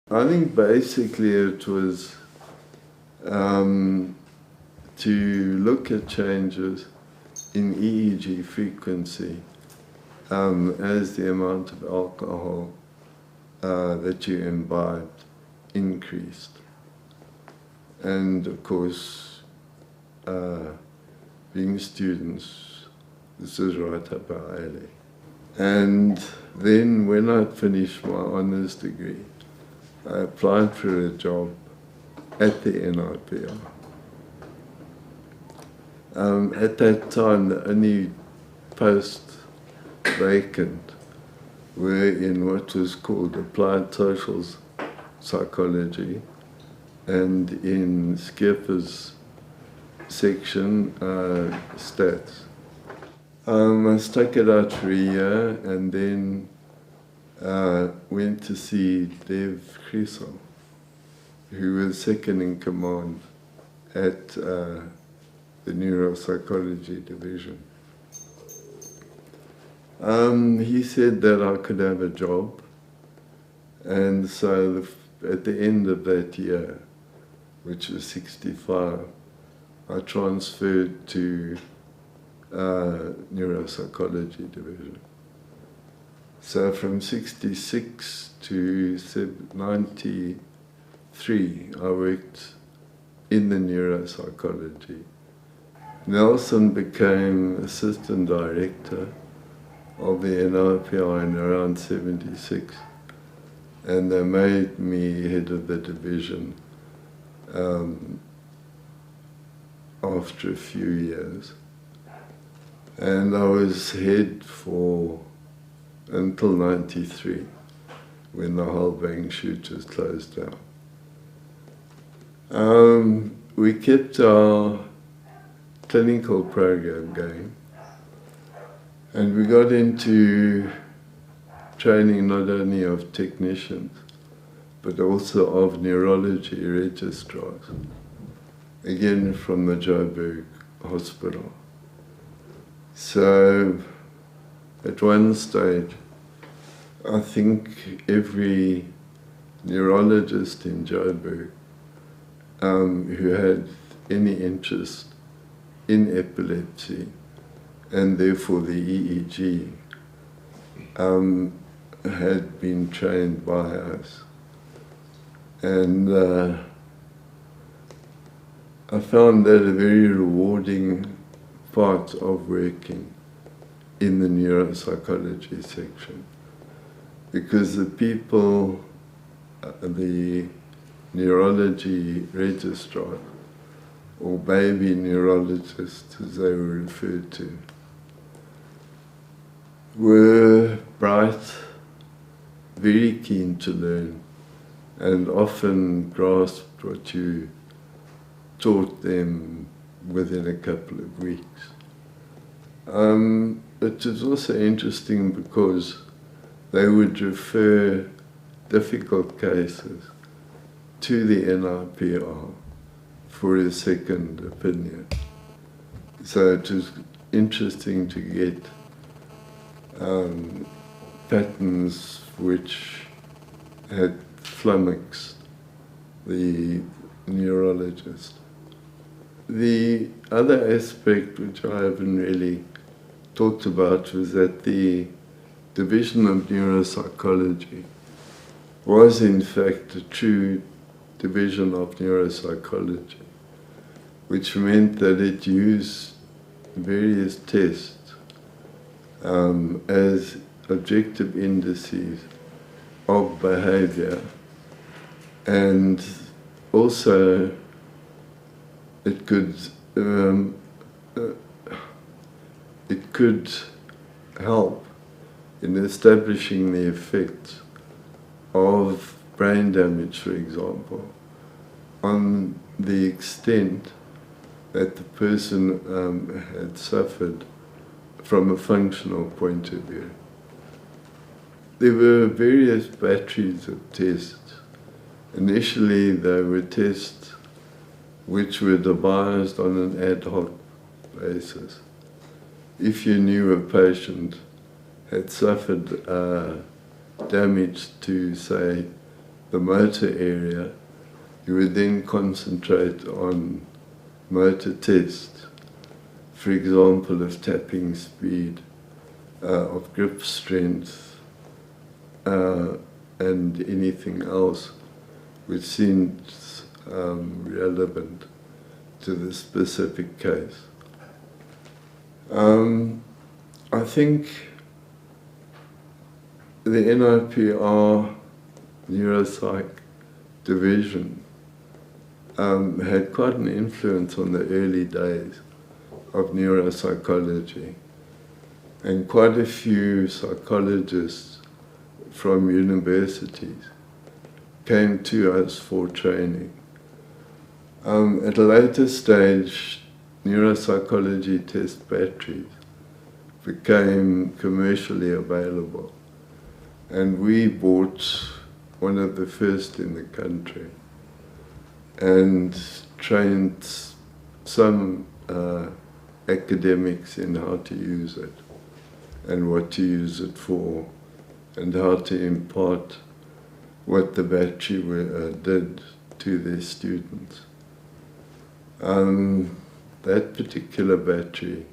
I think basically it was to look at changes in EEG frequency as the amount of alcohol that you imbibed increased. And of course, being students, this is right up our alley. And then when I finished my honours degree, I applied for a job at the NIPR. At that time, the only posts vacant were in what was called applied social psychology and in Skipper's section, stats. I stuck it out for a year and then went to see Dev Chisel, who was second in command at the neuropsychology division. He said that I could have a job, and so at the end of that year, which was 65, I transferred to neuropsychology division. So from 66 to 93, I worked in the neuropsychology. Nelson became assistant director of the NIPR in around 76, and they made me head of the division after a few years. And I was head until 93, when the whole bang shoot was closed down. We kept our clinical program going, and we got into training not only of technicians, but also of neurology registrars, again from the Joburg Hospital. So at one stage, I think every neurologist in Joburg who had any interest in epilepsy and therefore the EEG had been trained by us. And I found that a very rewarding part of working in the neuropsychology section, because the people, the neurology registrar, or baby neurologists as they were referred to, were bright, very keen to learn, and often grasped what you taught them within a couple of weeks. It was also interesting because they would refer difficult cases to the NIPR for a second opinion. So it was interesting to get patterns which had flummoxed the neurologist. The other aspect which I haven't really talked about was that the division of neuropsychology was in fact a true division of neuropsychology, which meant that it used various tests as objective indices of behavior, and also it could help in establishing the effects of brain damage, for example, on the extent that the person had suffered from a functional point of view. There were various batteries of tests. Initially, they were tests which were devised on an ad hoc basis. If you knew a patient had suffered damage to, say, the motor area, you would then concentrate on motor tests, for example, of tapping speed, of grip strength, and anything else which seems relevant to the specific case. I think the NIPR neuropsych division had quite an influence on the early days of neuropsychology, and quite a few psychologists from universities came to us for training. At a later stage, neuropsychology test batteries became commercially available, and we bought one of the first in the country and trained some academics in how to use it and what to use it for and how to impart what the battery did to their students. That particular battery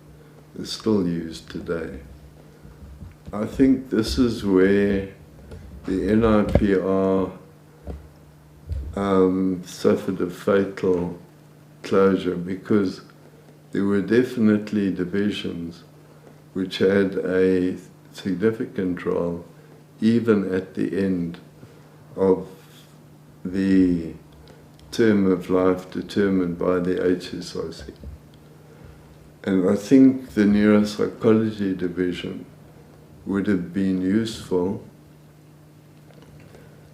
is still used today. I think this is where the NIPR suffered a fatal closure, because there were definitely divisions which had a significant role even at the end of the term of life determined by the HSRC. And I think the neuropsychology division would have been useful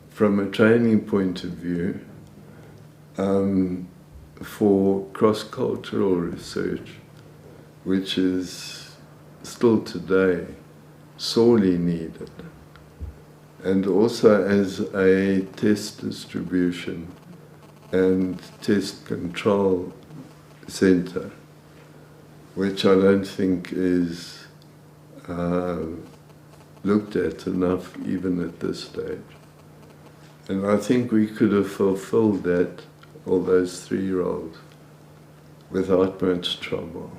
from a training point of view for cross-cultural research, which is still today sorely needed, and also as a test distribution and test control center, which I don't think is looked at enough even at this stage. And I think we could have fulfilled that, all those three roles, without much trouble.